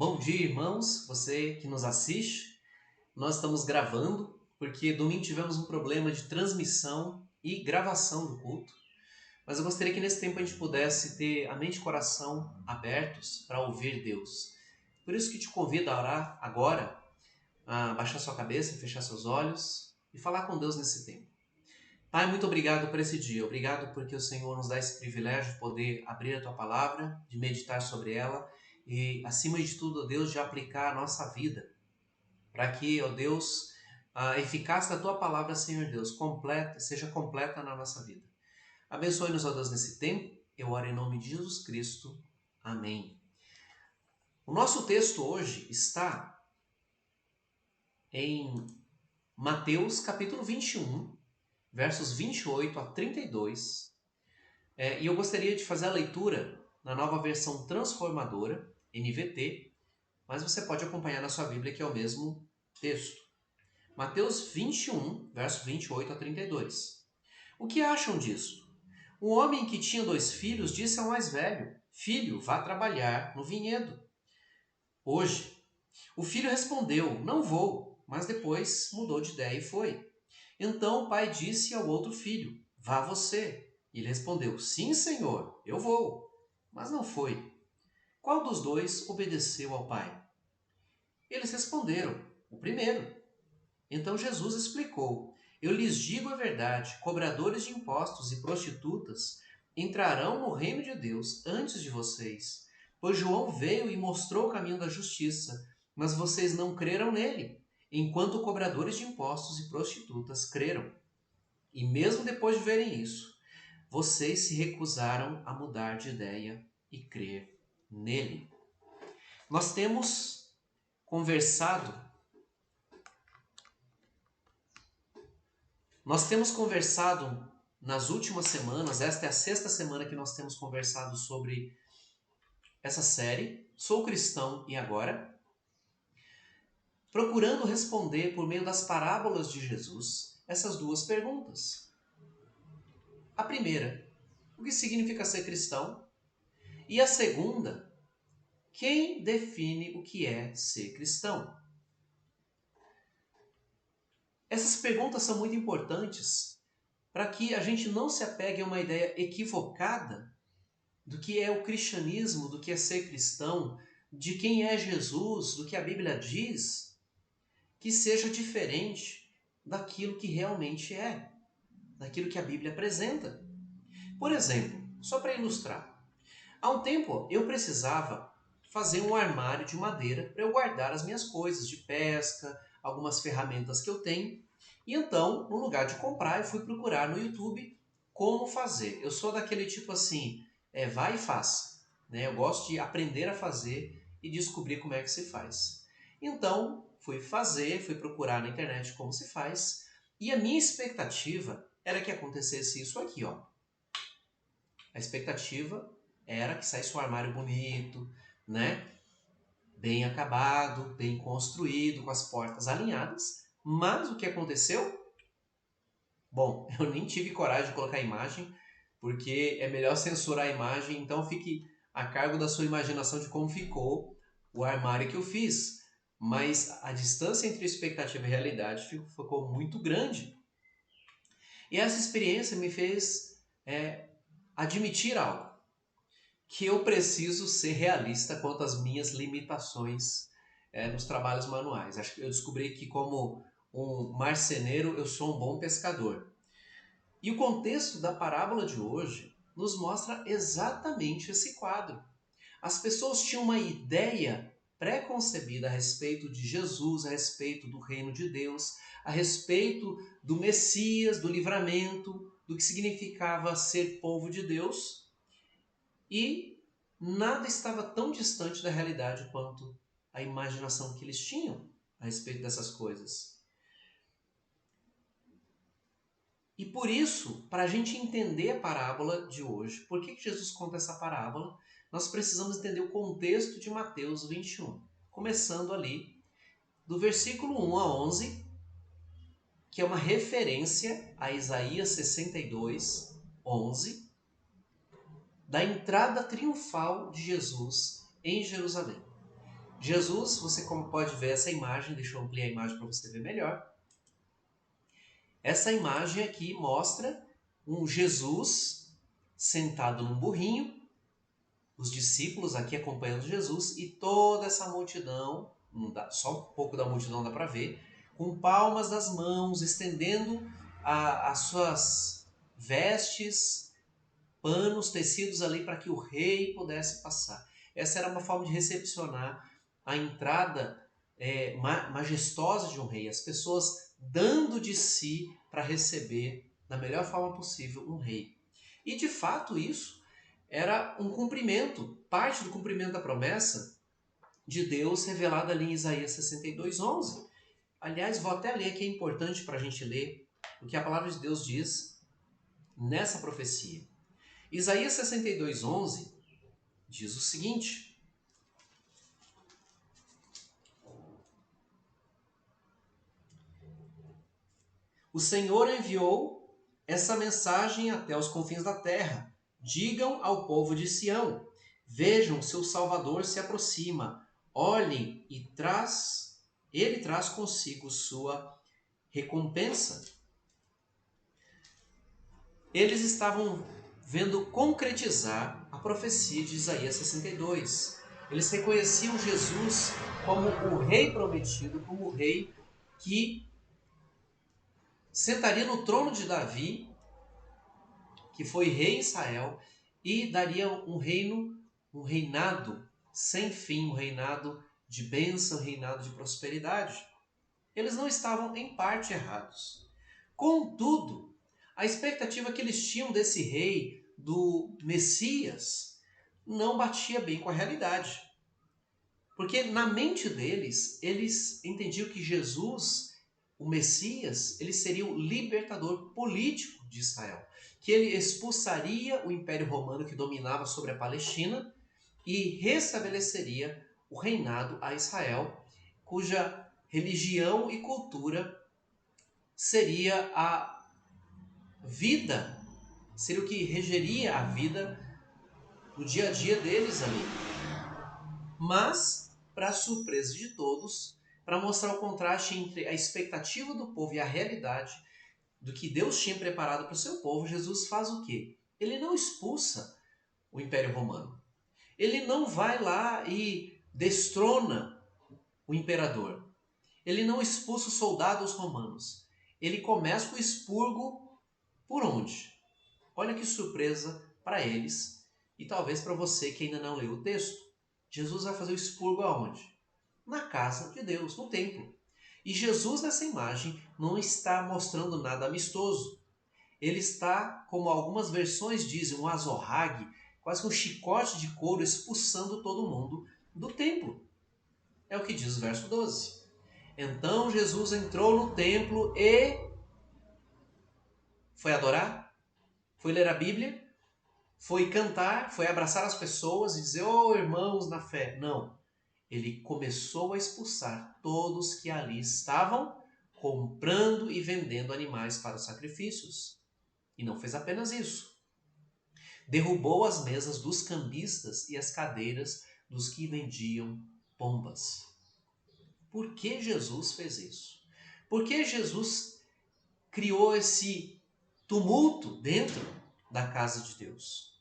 Bom dia, irmãos, você que nos assiste. Nós estamos gravando porque domingo tivemos um problema de transmissão e gravação do culto, mas eu gostaria que nesse tempo a gente pudesse ter a mente e o coração abertos para ouvir Deus. Por isso que te convido a orar agora, a baixar sua cabeça, fechar seus olhos e falar com Deus nesse tempo. Pai, muito obrigado por esse dia. Obrigado porque o Senhor nos dá esse privilégio de poder abrir a Tua Palavra, de meditar sobre ela e, acima de tudo, ó Deus, de aplicar a nossa vida para que, ó Deus, a eficácia da Tua Palavra, Senhor Deus, seja completa na nossa vida. Abençoe-nos, ó Deus, nesse tempo. Eu oro em nome de Jesus Cristo. Amém. O nosso texto hoje está em Mateus capítulo 21, versos 28 a 32. E eu gostaria de fazer a leitura na nova versão transformadora, NVT, mas você pode acompanhar na sua Bíblia, que é o mesmo texto. Mateus 21, verso 28 a 32. O que acham disso? Um homem que tinha 2 filhos disse ao mais velho: Filho, vá trabalhar no vinhedo hoje. O filho respondeu: Não vou, mas depois mudou de ideia e foi. Então o pai disse ao outro filho: Vá você. E ele respondeu: Sim, senhor, eu vou. Mas não foi. Qual dos dois obedeceu ao pai? Eles responderam: O primeiro. Então Jesus explicou: Eu lhes digo a verdade, cobradores de impostos e prostitutas entrarão no reino de Deus antes de vocês. Pois João veio e mostrou o caminho da justiça, mas vocês não creram nele, enquanto cobradores de impostos e prostitutas creram. E mesmo depois de verem isso, vocês se recusaram a mudar de ideia e crer nele. Nós temos conversado nas últimas semanas. Esta é a 6ª semana que nós temos conversado sobre essa série, Sou Cristão e Agora? Procurando responder por meio das parábolas de Jesus essas 2 perguntas. A primeira, o que significa ser cristão? E a segunda, quem define o que é ser cristão? Essas perguntas são muito importantes para que a gente não se apegue a uma ideia equivocada do que é o cristianismo, do que é ser cristão, de quem é Jesus, do que a Bíblia diz, que seja diferente daquilo que realmente é, daquilo que a Bíblia apresenta. Por exemplo, só para ilustrar, há um tempo eu precisava fazer um armário de madeira para eu guardar as minhas coisas de pesca, algumas ferramentas que eu tenho. E então, no lugar de comprar, eu fui procurar no YouTube como fazer. Eu sou daquele tipo assim, vai e faça. Né? Eu gosto de aprender a fazer e descobrir como é que se faz. Então, fui procurar na internet como se faz. E a minha expectativa era que acontecesse isso aqui, ó. A expectativa era que saísse um armário bonito, né? Bem acabado, bem construído, com as portas alinhadas. Mas o que aconteceu? Bom, eu nem tive coragem de colocar a imagem, porque é melhor censurar a imagem, então fique a cargo da sua imaginação de como ficou o armário que eu fiz. Mas a distância entre expectativa e realidade ficou muito grande. E essa experiência me fez admitir algo, que eu preciso ser realista quanto às minhas limitações nos trabalhos manuais. Acho que eu descobri que, como um marceneiro, eu sou um bom pescador. E o contexto da parábola de hoje nos mostra exatamente esse quadro. As pessoas tinham uma ideia pré-concebida a respeito de Jesus, a respeito do reino de Deus, a respeito do Messias, do livramento, do que significava ser povo de Deus, e nada estava tão distante da realidade quanto a imaginação que eles tinham a respeito dessas coisas. E por isso, para a gente entender a parábola de hoje, por que Jesus conta essa parábola, nós precisamos entender o contexto de Mateus 21. Começando ali, do versículo 1 a 11, que é uma referência a Isaías 62, 11, da entrada triunfal de Jesus em Jerusalém. Jesus, você como pode ver essa imagem, deixa eu ampliar a imagem para você ver melhor. Essa imagem aqui mostra um Jesus sentado num burrinho, os discípulos aqui acompanhando Jesus e toda essa multidão, não dá, só um pouco da multidão dá para ver, com palmas das mãos, estendendo as suas vestes, panos, tecidos ali para que o rei pudesse passar. Essa era uma forma de recepcionar a entrada majestosa de um rei, as pessoas dando de si para receber da melhor forma possível um rei. E de fato isso era um cumprimento, parte do cumprimento da promessa de Deus revelada ali em Isaías 62:11. Aliás, vou até ler que é importante para a gente ler o que a palavra de Deus diz nessa profecia. Isaías 62:11 diz o seguinte: o Senhor enviou essa mensagem até os confins da terra. Digam ao povo de Sião: vejam, seu Salvador se aproxima. Olhem e ele traz consigo sua recompensa. Eles estavam vendo concretizar a profecia de Isaías 62. Eles reconheciam Jesus como o rei prometido, como o rei que sentaria no trono de Davi, que foi rei em Israel, e daria um reinado sem fim, um reinado de bênção, um reinado de prosperidade. Eles não estavam em parte errados. Contudo, a expectativa que eles tinham desse rei, do Messias, não batia bem com a realidade. Porque na mente deles, eles entendiam que Jesus, o Messias, ele seria o libertador político de Israel. Que ele expulsaria o Império Romano que dominava sobre a Palestina e restabeleceria o reinado a Israel, cuja religião e cultura seria a vida, seria o que regeria a vida no dia a dia deles ali. Mas, para surpresa de todos, para mostrar o contraste entre a expectativa do povo e a realidade do que Deus tinha preparado para o seu povo, Jesus faz o quê? Ele não expulsa o Império Romano. Ele não vai lá e destrona o imperador. Ele não expulsa os soldados romanos. Ele começa o expurgo por onde? Olha que surpresa para eles e talvez para você que ainda não leu o texto. Jesus vai fazer o expurgo aonde? Na casa de Deus, no templo. E Jesus nessa imagem não está mostrando nada amistoso. Ele está, como algumas versões dizem, um azorrague, quase que um chicote de couro expulsando todo mundo do templo. É o que diz o verso 12. Então Jesus entrou no templo e foi adorar, foi ler a Bíblia, foi cantar, foi abraçar as pessoas e dizer, oh irmãos na fé. Não. Ele começou a expulsar todos que ali estavam comprando e vendendo animais para os sacrifícios. E não fez apenas isso. Derrubou as mesas dos cambistas e as cadeiras dos que vendiam pombas. Por que Jesus fez isso? Por que Jesus criou esse tumulto dentro da casa de Deus?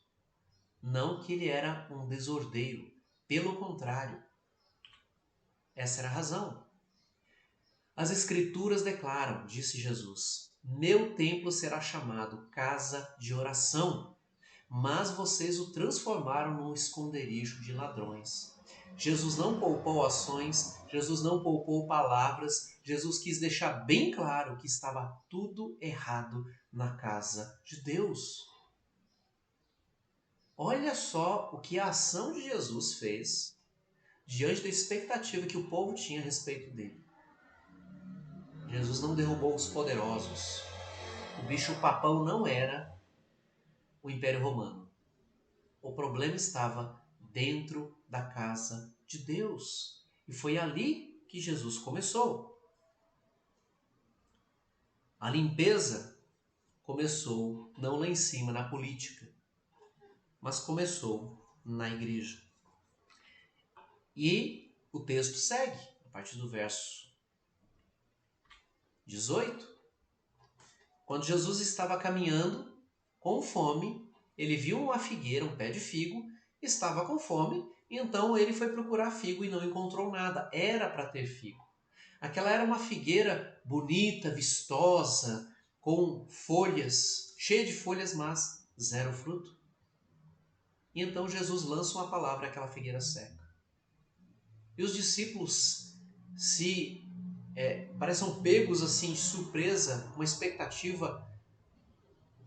Não que ele era um desordeiro, pelo contrário. Essa era a razão. As Escrituras declaram, disse Jesus, meu templo será chamado casa de oração, mas vocês o transformaram num esconderijo de ladrões. Jesus não poupou ações, Jesus não poupou palavras, Jesus quis deixar bem claro que estava tudo errado na casa de Deus. Olha só o que a ação de Jesus fez diante da expectativa que o povo tinha a respeito dele. Jesus não derrubou os poderosos. O bicho-papão não era o Império Romano. O problema estava dentro da casa de Deus. E foi ali que Jesus começou. A limpeza começou não lá em cima, na política, mas começou na igreja. E o texto segue, a partir do verso 18. Quando Jesus estava caminhando com fome, ele viu uma figueira, um pé de figo, estava com fome, então ele foi procurar figo e não encontrou nada. Era para ter figo. Aquela era uma figueira bonita, vistosa, com folhas, cheia de folhas, mas zero fruto. E então Jesus lança uma palavra àquela figueira seca. E os discípulos parecem pegos assim de surpresa, uma expectativa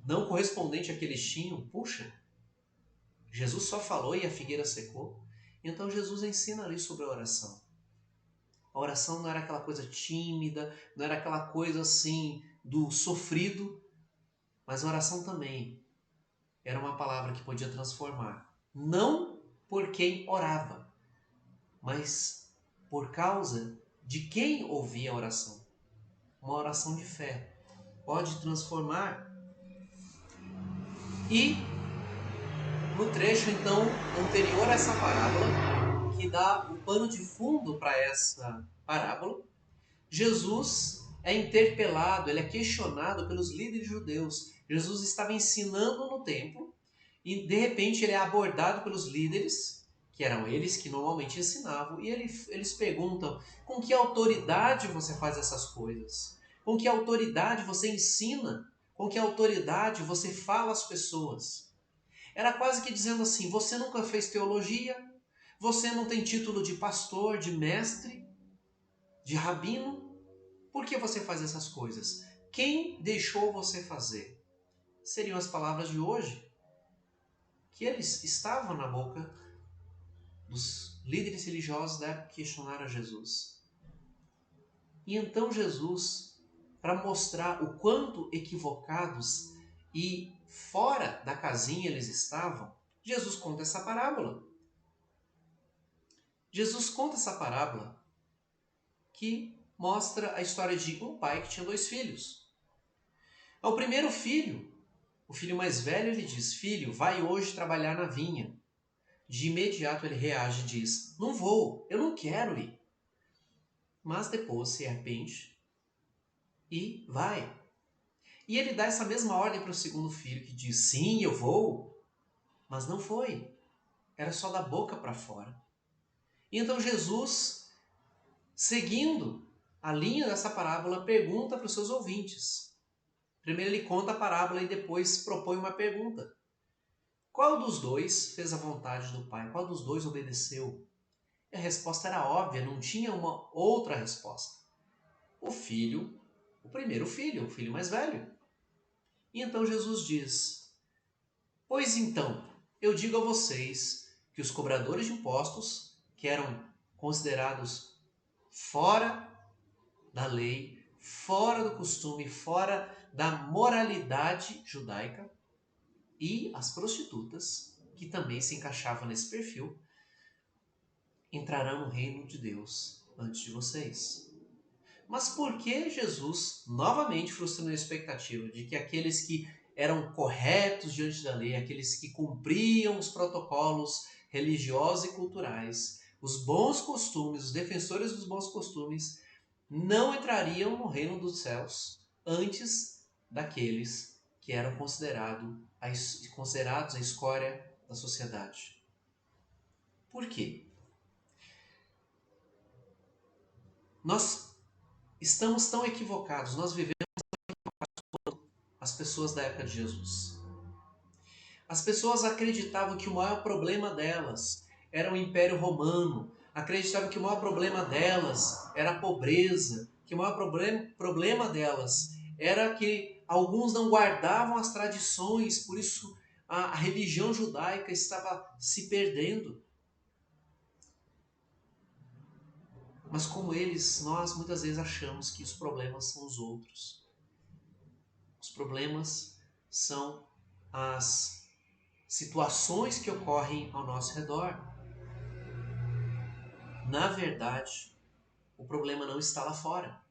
não correspondente à que eles tinham. Puxa, Jesus só falou e a figueira secou. Então Jesus ensina ali sobre a oração. A oração não era aquela coisa tímida, não era aquela coisa assim do sofrido, mas a oração também era uma palavra que podia transformar. Não por quem orava, mas por causa de quem ouvia a oração. Uma oração de fé pode transformar. E no trecho então anterior a essa parábola, que dá o pano de fundo para essa parábola, Jesus é interpelado, ele é questionado pelos líderes judeus. Jesus estava ensinando no templo e de repente ele é abordado pelos líderes, que eram eles que normalmente ensinavam, e eles perguntam: com que autoridade você faz essas coisas? Com que autoridade você ensina? Com que autoridade você fala às pessoas? Era quase que dizendo assim: você nunca fez teologia? Você não tem título de pastor, de mestre, de rabino? Por que você faz essas coisas? Quem deixou você fazer? Seriam as palavras de hoje, que eles estavam na boca dos líderes religiosos da época que questionaram Jesus. E então Jesus, para mostrar o quanto equivocados e fora da casinha eles estavam, Jesus conta essa parábola. Jesus conta essa parábola que mostra a história de um pai que tinha 2 filhos. Ao primeiro filho, o filho mais velho, ele diz: filho, vai hoje trabalhar na vinha. De imediato ele reage e diz: não vou, eu não quero ir. Mas depois se arrepende e vai. E ele dá essa mesma ordem para o segundo filho, que diz: sim, eu vou. Mas não foi. Era só da boca para fora. E então Jesus, seguindo a linha dessa parábola, pergunta para os seus ouvintes. Primeiro ele conta a parábola e depois propõe uma pergunta. Qual dos dois fez a vontade do Pai? Qual dos dois obedeceu? E a resposta era óbvia, não tinha uma outra resposta. O filho, o primeiro filho, o filho mais velho. E então Jesus diz: pois então, eu digo a vocês que os cobradores de impostos, que eram considerados fora da lei, fora do costume, fora da moralidade judaica, e as prostitutas, que também se encaixavam nesse perfil, entrarão no reino de Deus antes de vocês. Mas por que Jesus, novamente frustrando a expectativa de que aqueles que eram corretos diante da lei, aqueles que cumpriam os protocolos religiosos e culturais, os bons costumes, os defensores dos bons costumes, não entrariam no reino dos céus antes daqueles que eram considerados a escória da sociedade? Por quê? Nós estamos tão equivocados, nós vivemos as pessoas da época de Jesus. As pessoas acreditavam que o maior problema delas era o Império Romano, acreditavam que o maior problema delas era a pobreza, que o maior problema delas era que alguns não guardavam as tradições, por isso a religião judaica estava se perdendo. Mas como eles, nós muitas vezes achamos que os problemas são os outros. Os problemas são as situações que ocorrem ao nosso redor. Na verdade, o problema não está lá fora.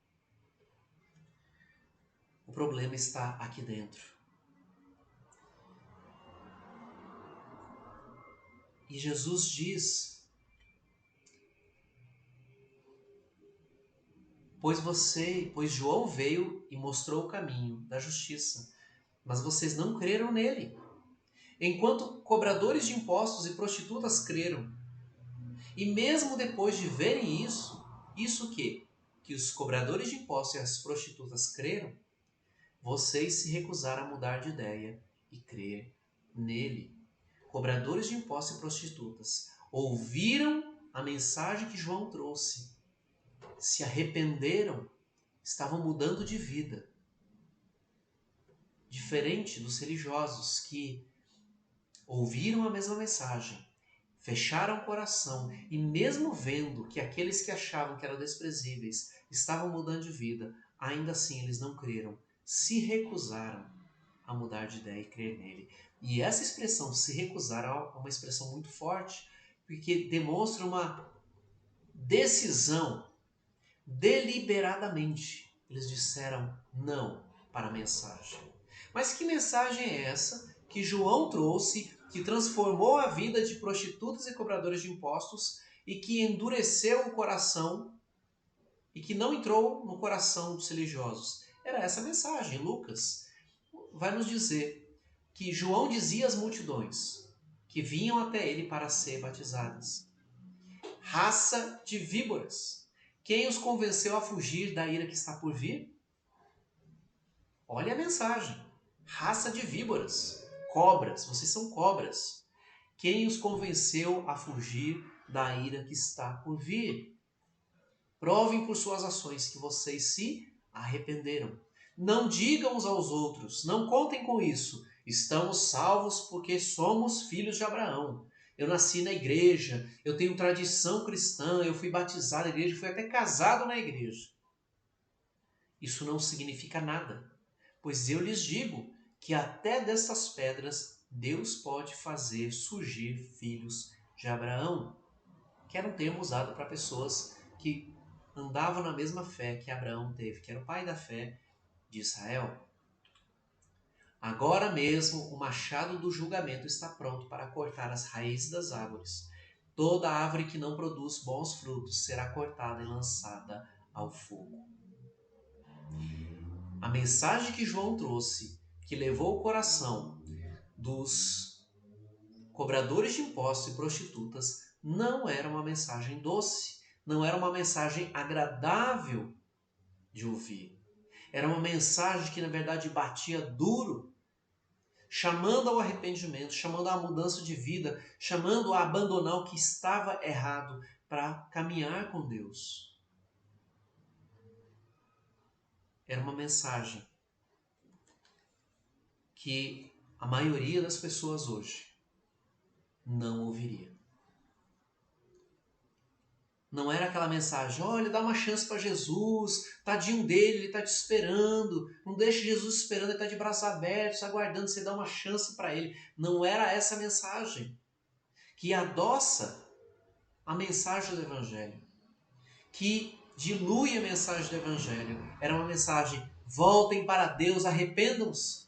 O problema está aqui dentro. E Jesus diz Pois João veio e mostrou o caminho da justiça, mas vocês não creram nele. Enquanto cobradores de impostos e prostitutas creram. E mesmo depois de verem isso o quê? Que os cobradores de impostos e as prostitutas creram, vocês se recusaram a mudar de ideia e crer nele. Cobradores de impostos e prostitutas ouviram a mensagem que João trouxe, se arrependeram, estavam mudando de vida. Diferente dos religiosos que ouviram a mesma mensagem, fecharam o coração e mesmo vendo que aqueles que achavam que eram desprezíveis estavam mudando de vida, ainda assim eles não creram, se recusaram a mudar de ideia e crer nele. E essa expressão, se recusar, é uma expressão muito forte, porque demonstra uma decisão. Deliberadamente, eles disseram não para a mensagem. Mas que mensagem é essa que João trouxe, que transformou a vida de prostitutas e cobradores de impostos e que endureceu o coração e que não entrou no coração dos religiosos? Era essa mensagem. Lucas vai nos dizer que João dizia às multidões que vinham até ele para ser batizadas: raça de víboras, quem os convenceu a fugir da ira que está por vir? Olha a mensagem. Raça de víboras, cobras, vocês são cobras. Quem os convenceu a fugir da ira que está por vir? Provem por suas ações que vocês se arrependeram. Não digam uns aos outros, não contem com isso. Estamos salvos porque somos filhos de Abraão. Eu nasci na igreja, eu tenho tradição cristã, eu fui batizado na igreja, fui até casado na igreja. Isso não significa nada, pois eu lhes digo que até dessas pedras Deus pode fazer surgir filhos de Abraão, que era um termo usado para pessoas que andavam na mesma fé que Abraão teve, que era o pai da fé de Israel. Agora mesmo o machado do julgamento está pronto para cortar as raízes das árvores. Toda árvore que não produz bons frutos será cortada e lançada ao fogo. A mensagem que João trouxe, que levou o coração dos cobradores de impostos e prostitutas, não era uma mensagem doce, não era uma mensagem agradável de ouvir. Era uma mensagem que, na verdade, batia duro, chamando ao arrependimento, chamando à mudança de vida, chamando a abandonar o que estava errado para caminhar com Deus. Era uma mensagem que a maioria das pessoas hoje não ouviria. Não era aquela mensagem: olha, dá uma chance para Jesus, tadinho dele, ele está te esperando, não deixe Jesus esperando, ele está de braços abertos, aguardando você dar uma chance para ele. Não era essa mensagem que adoça a mensagem do Evangelho, que dilui a mensagem do Evangelho. Era uma mensagem: voltem para Deus, arrependam-se,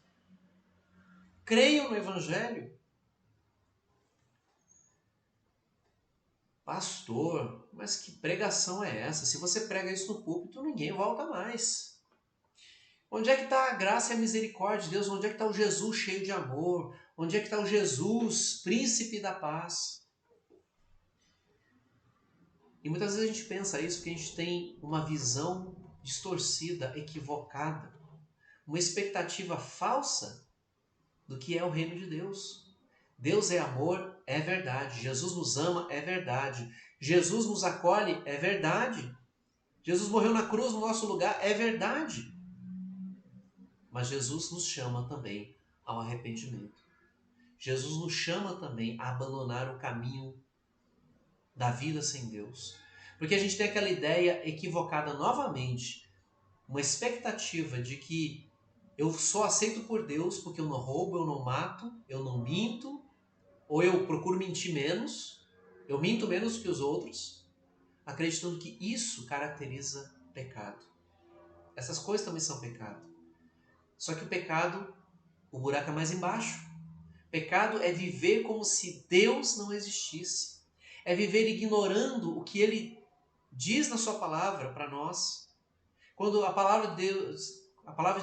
creiam no Evangelho. Pastor, mas que pregação é essa? Se você prega isso no púlpito, ninguém volta mais. Onde é que está a graça e a misericórdia de Deus? Onde é que está o Jesus cheio de amor? Onde é que está o Jesus, príncipe da paz? E muitas vezes a gente pensa isso porque a gente tem uma visão distorcida, equivocada, uma expectativa falsa do que é o reino de Deus. Deus é amor, é verdade. Jesus nos ama, é verdade. Jesus nos acolhe, é verdade. Jesus morreu na cruz no nosso lugar, é verdade. Mas Jesus nos chama também ao arrependimento. Jesus nos chama também a abandonar o caminho da vida sem Deus. Porque a gente tem aquela ideia equivocada novamente, uma expectativa de que eu só aceito por Deus porque eu não roubo, eu não mato, eu não minto, ou eu procuro mentir menos, eu minto menos que os outros, acreditando que isso caracteriza pecado. Essas coisas também são pecado. Só que o pecado, o buraco é mais embaixo. Pecado é viver como se Deus não existisse. É viver ignorando o que Ele diz na sua palavra para nós. Quando a palavra de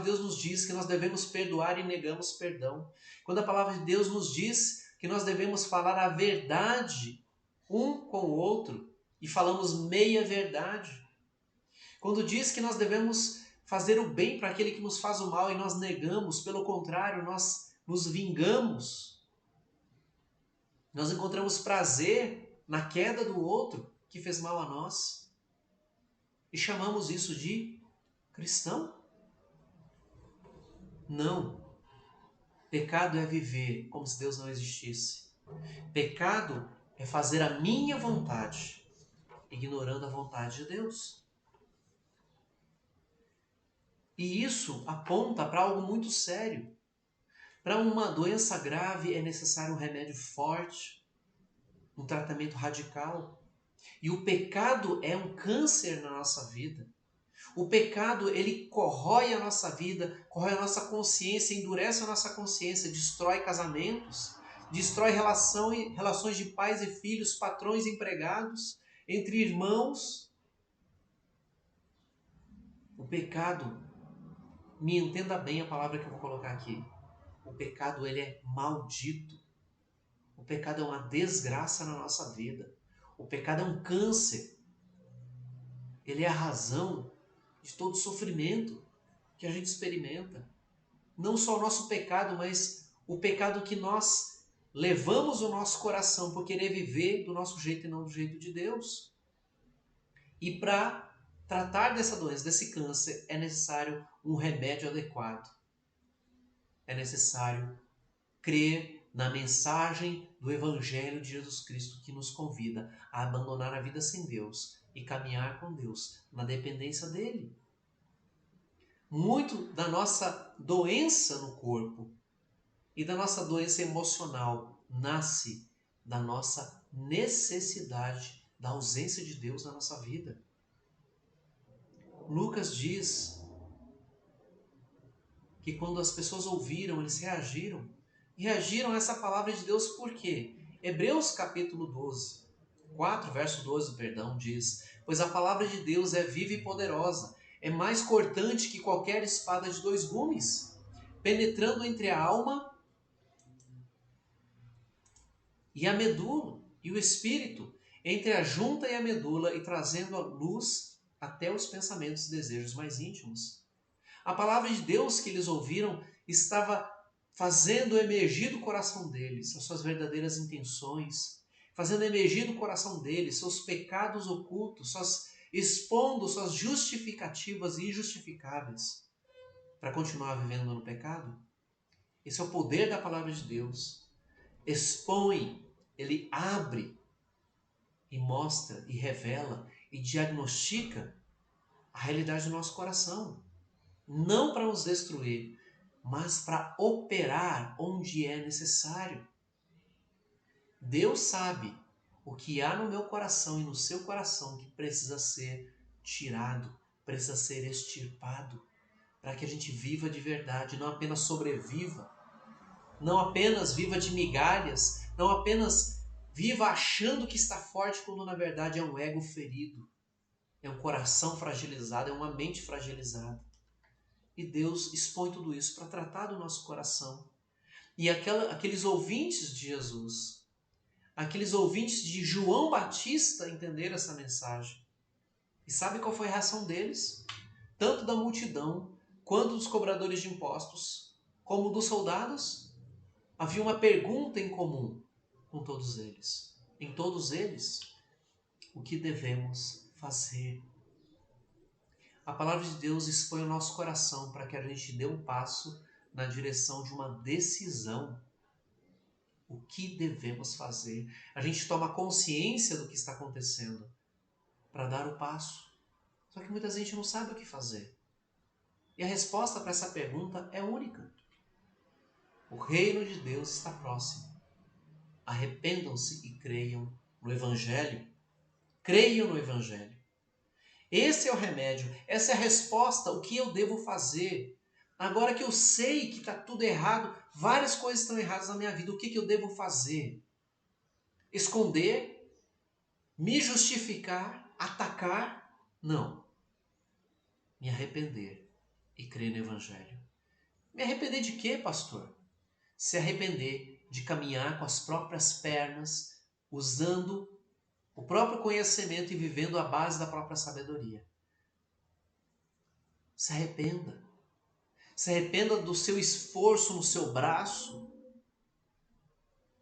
Deus nos diz que nós devemos perdoar e negamos perdão. Quando a palavra de Deus nos diz que nós devemos falar a verdade um com o outro e falamos meia verdade. Quando diz que nós devemos fazer o bem para aquele que nos faz o mal e nós negamos, pelo contrário, nós nos vingamos. Nós encontramos prazer na queda do outro que fez mal a nós e chamamos isso de cristão? Não. Pecado é viver como se Deus não existisse. Pecado é fazer a minha vontade, ignorando a vontade de Deus. E isso aponta para algo muito sério. Para uma doença grave é necessário um remédio forte, um tratamento radical. E o pecado é um câncer na nossa vida. O pecado, ele corrói a nossa vida, corrói a nossa consciência, endurece a nossa consciência, destrói casamentos, destrói relações de pais e filhos, patrões e empregados, entre irmãos. O pecado, me entenda bem a palavra que eu vou colocar aqui. O pecado, ele é maldito. O pecado é uma desgraça na nossa vida. O pecado é um câncer. Ele é a razão de todo sofrimento que a gente experimenta. Não só o nosso pecado, mas o pecado que nós levamos o nosso coração por querer viver do nosso jeito e não do jeito de Deus. E para tratar dessa doença, desse câncer, é necessário um remédio adequado. É necessário crer na mensagem do Evangelho de Jesus Cristo que nos convida a abandonar a vida sem Deus e caminhar com Deus na dependência dele. Muito da nossa doença no corpo e da nossa doença emocional nasce da nossa necessidade da ausência de Deus na nossa vida. Lucas diz que quando as pessoas ouviram, eles reagiram. Reagiram a essa palavra de Deus por quê? Hebreus capítulo 12, 4, verso 12, diz: pois a palavra de Deus é viva e poderosa, é mais cortante que qualquer espada de dois gumes, penetrando entre a alma e a medula, e o espírito, entre a junta e a medula, e trazendo a luz até os pensamentos e desejos mais íntimos. A palavra de Deus que eles ouviram estava fazendo emergir do coração deles as suas verdadeiras intenções, fazendo emergir do coração deles seus pecados ocultos, expondo suas justificativas e injustificáveis para continuar vivendo no pecado. Esse é o poder da palavra de Deus. Expõe, ele abre e mostra e revela e diagnostica a realidade do nosso coração. Não para nos destruir, mas para operar onde é necessário. Deus sabe o que há no meu coração e no seu coração que precisa ser tirado, precisa ser extirpado, para que a gente viva de verdade, não apenas sobreviva, não apenas viva de migalhas, não apenas viva achando que está forte, quando na verdade é um ego ferido, é um coração fragilizado, é uma mente fragilizada. E Deus expõe tudo isso para tratar do nosso coração. E aqueles ouvintes de Jesus, aqueles ouvintes de João Batista entenderam essa mensagem. E sabe qual foi a reação deles? Tanto da multidão, quanto dos cobradores de impostos, como dos soldados. Havia uma pergunta em comum com todos eles. Em todos eles, o que devemos fazer? A palavra de Deus expõe o nosso coração para que a gente dê um passo na direção de uma decisão. O que devemos fazer? A gente toma consciência do que está acontecendo para dar o passo. Só que muita gente não sabe o que fazer. E a resposta para essa pergunta é única. O reino de Deus está próximo. Arrependam-se e creiam no Evangelho. Creiam no Evangelho. Esse é o remédio, essa é a resposta, o que eu devo fazer. Agora que eu sei que está tudo errado, várias coisas estão erradas na minha vida, o que eu devo fazer? Esconder? Me justificar? Atacar? Não. me arrepender e crer no Evangelho. Me arrepender de quê, pastor? Se arrepender de caminhar com as próprias pernas, usando o próprio conhecimento e vivendo à base da própria sabedoria. Se arrependa. Se arrependa do seu esforço no seu braço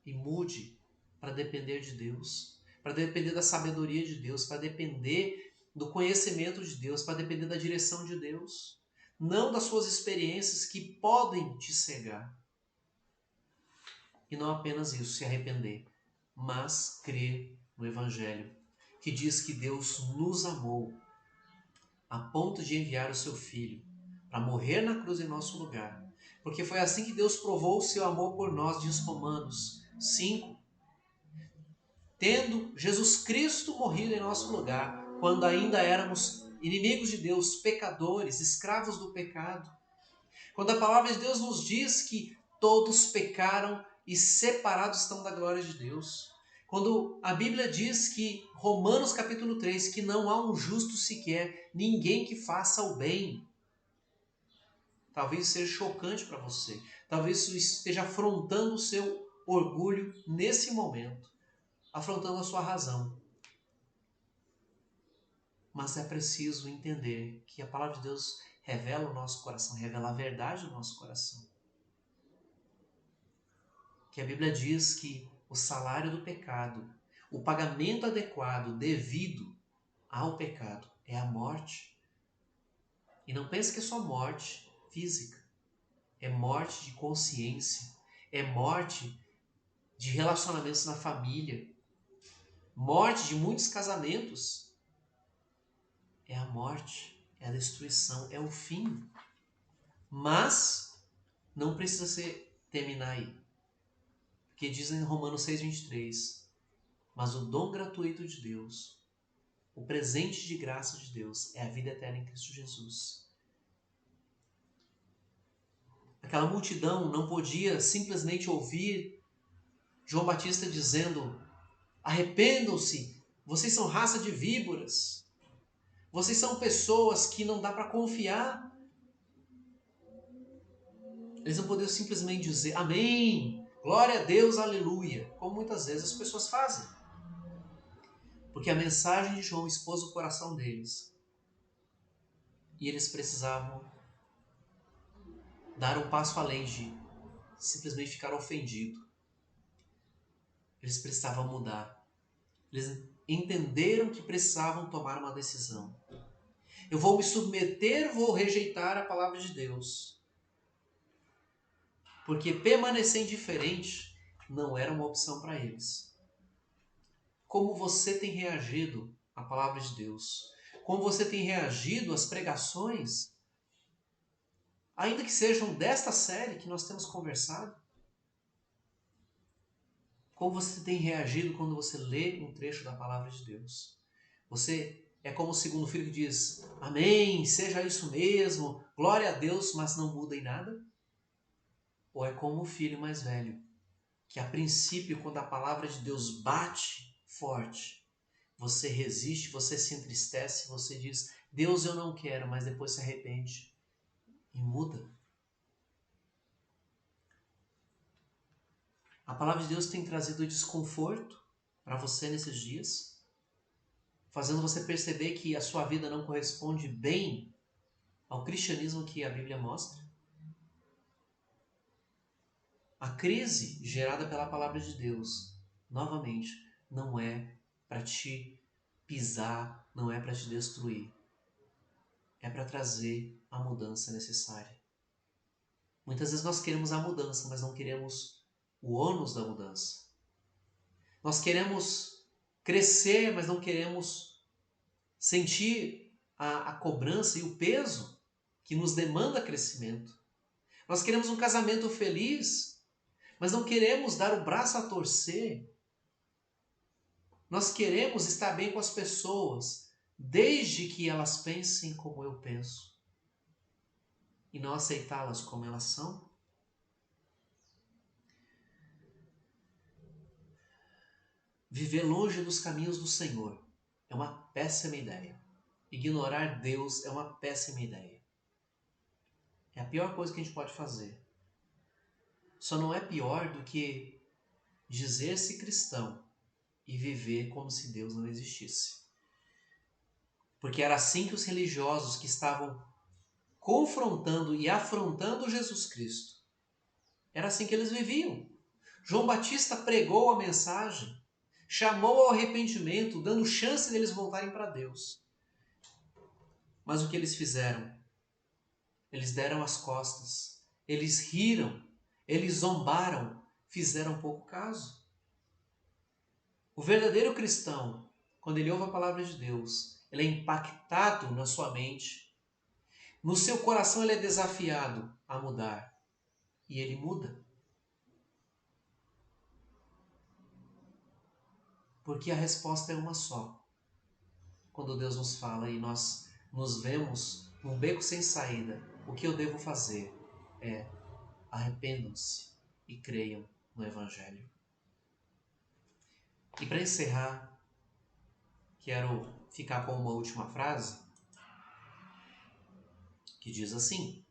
e mude para depender de Deus, para depender da sabedoria de Deus, para depender do conhecimento de Deus, para depender da direção de Deus, não das suas experiências que podem te cegar. E não apenas isso, se arrepender, mas crer no Evangelho, que diz que Deus nos amou a ponto de enviar o seu Filho para morrer na cruz em nosso lugar. Porque foi assim que Deus provou o seu amor por nós, diz Romanos 5. Tendo Jesus Cristo morrido em nosso lugar, quando ainda éramos inimigos de Deus, pecadores, escravos do pecado. Quando a palavra de Deus nos diz que todos pecaram e separados estão da glória de Deus. Quando a Bíblia diz que, Romanos capítulo 3, que não há um justo sequer, ninguém que faça o bem. Talvez seja chocante para você. Talvez isso esteja afrontando o seu orgulho nesse momento. Afrontando a sua razão. Mas é preciso entender que a palavra de Deus revela o nosso coração, revela a verdade do nosso coração. Que a Bíblia diz que o salário do pecado, o pagamento adequado, devido ao pecado, é a morte. E não pense que é só morte física. É morte de consciência. É morte de relacionamentos na família. Morte de muitos casamentos. É a morte, é a destruição, é o fim. Mas não precisa terminar aí. Porque diz em Romanos 6,23, mas o dom gratuito de Deus, o presente de graça de Deus, é a vida eterna em Cristo Jesus. Aquela multidão não podia simplesmente ouvir João Batista dizendo: arrependam-se, vocês são raça de víboras, vocês são pessoas que não dá para confiar. Eles não podiam simplesmente dizer amém, glória a Deus, aleluia, como muitas vezes as pessoas fazem. Porque a mensagem de João expôs o coração deles. E eles precisavam dar um passo além de simplesmente ficar ofendido. Eles precisavam mudar. Eles entenderam que precisavam tomar uma decisão. Eu vou me submeter, vou rejeitar a palavra de Deus. Porque permanecer indiferente não era uma opção para eles. Como você tem reagido à palavra de Deus? Como você tem reagido às pregações, ainda que sejam desta série que nós temos conversado? Como você tem reagido quando você lê um trecho da palavra de Deus? Você é como o segundo filho que diz, amém, seja isso mesmo, glória a Deus, mas não muda em nada? Ou é como o filho mais velho, que a princípio, quando a palavra de Deus bate forte, você resiste, você se entristece, você diz, Deus, eu não quero, mas depois se arrepende e muda? A palavra de Deus tem trazido desconforto para você nesses dias, fazendo você perceber que a sua vida não corresponde bem ao cristianismo que a Bíblia mostra? A crise gerada pela palavra de Deus, novamente, não é para te pisar, não é para te destruir. É para trazer a mudança necessária. Muitas vezes nós queremos a mudança, mas não queremos o ônus da mudança. Nós queremos crescer, mas não queremos sentir a cobrança e o peso que nos demanda crescimento. Nós queremos um casamento feliz, mas não queremos dar o braço a torcer. Nós queremos estar bem com as pessoas, desde que elas pensem como eu penso, e não aceitá-las como elas são. Viver longe dos caminhos do Senhor é uma péssima ideia. ignorar Deus é uma péssima ideia. É a pior coisa que a gente pode fazer. Só não é pior do que dizer-se cristão e viver como se Deus não existisse. Porque era assim que os religiosos que estavam confrontando e afrontando Jesus Cristo, era assim que eles viviam. João Batista pregou a mensagem, chamou ao arrependimento, dando chance deles voltarem para Deus. Mas o que eles fizeram? Eles deram as costas, eles riram, eles zombaram, fizeram pouco caso. O verdadeiro cristão, quando ele ouve a palavra de Deus, ele é impactado na sua mente, no seu coração ele é desafiado a mudar, e ele muda. Porque a resposta é uma só. Quando Deus nos fala e nós nos vemos num beco sem saída, o que eu devo fazer é arrependam-se e creiam no Evangelho. E para encerrar, quero ficar com uma última frase que diz assim: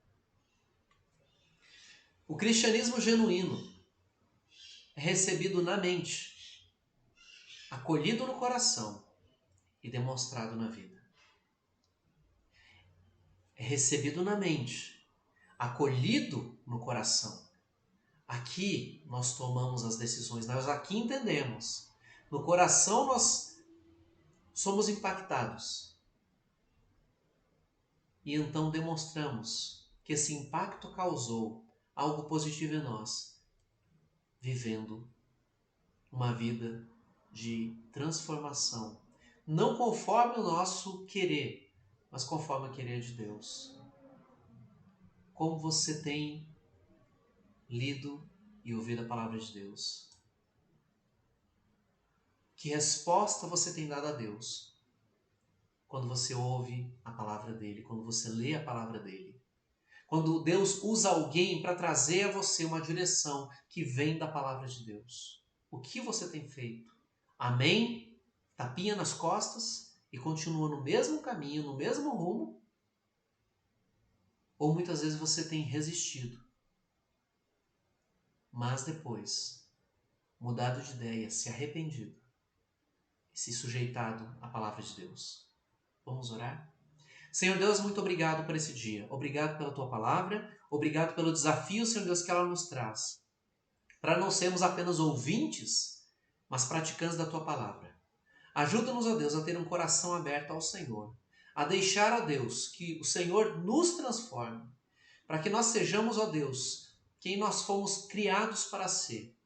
o cristianismo genuíno é recebido na mente, acolhido no coração e demonstrado na vida. É recebido na mente, acolhido no coração. Aqui nós tomamos as decisões, nós aqui entendemos. No coração nós somos impactados. E então demonstramos que esse impacto causou algo positivo em nós, vivendo uma vida de transformação, não conforme o nosso querer, mas conforme o querer de Deus. Como você tem lido e ouvido a palavra de Deus? Que resposta você tem dado a Deus quando você ouve a palavra dele, quando você lê a palavra dele? Quando Deus usa alguém para trazer a você uma direção que vem da palavra de Deus? O que você tem feito? Amém? Tapinha nas costas e continua no mesmo caminho, no mesmo rumo? Ou muitas vezes você tem resistido, mas depois mudado de ideia, se arrependido e se sujeitado à palavra de Deus? Vamos orar? Senhor Deus, muito obrigado por esse dia. Obrigado pela tua palavra. Obrigado pelo desafio, Senhor Deus, que ela nos traz. Para não sermos apenas ouvintes, mas praticantes da tua palavra. Ajuda-nos, ó Deus, a ter um coração aberto ao Senhor. A deixar, ó Deus, que o Senhor nos transforme. Para que nós sejamos, ó Deus, quem nós fomos criados para ser.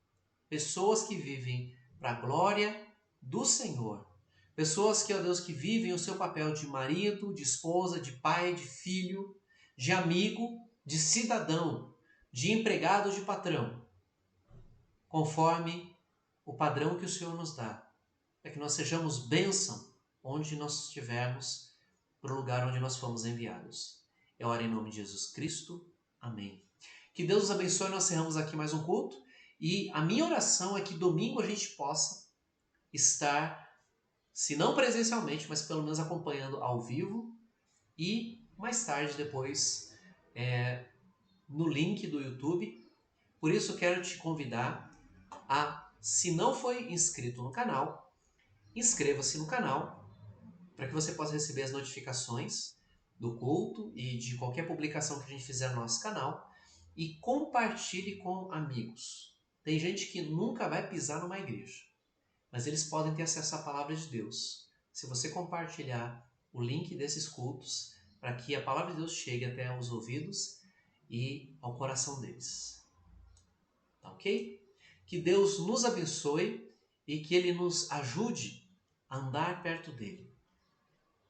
Pessoas que vivem para a glória do Senhor. Pessoas que, ó Deus, que vivem o seu papel de marido, de esposa, de pai, de filho, de amigo, de cidadão, de empregado, de patrão, conforme o padrão que o Senhor nos dá, para que nós sejamos bênção onde nós estivermos, para o lugar onde nós fomos enviados. Eu oro em nome de Jesus Cristo. Amém. Que Deus nos abençoe. Nós encerramos aqui mais um culto. E a minha oração é que domingo a gente possa estar, se não presencialmente, mas pelo menos acompanhando ao vivo e mais tarde depois no link do YouTube. Por isso quero te convidar a, se não foi inscrito no canal, inscreva-se no canal para que você possa receber as notificações do culto e de qualquer publicação que a gente fizer no nosso canal, e compartilhe com amigos. Tem gente que nunca vai pisar numa igreja, mas eles podem ter acesso à palavra de Deus se você compartilhar o link desses cultos, para que a palavra de Deus chegue até os ouvidos e ao coração deles. Tá ok? Que Deus nos abençoe e que Ele nos ajude a andar perto dele.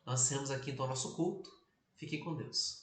Nós temos aqui então nosso culto. Fique com Deus.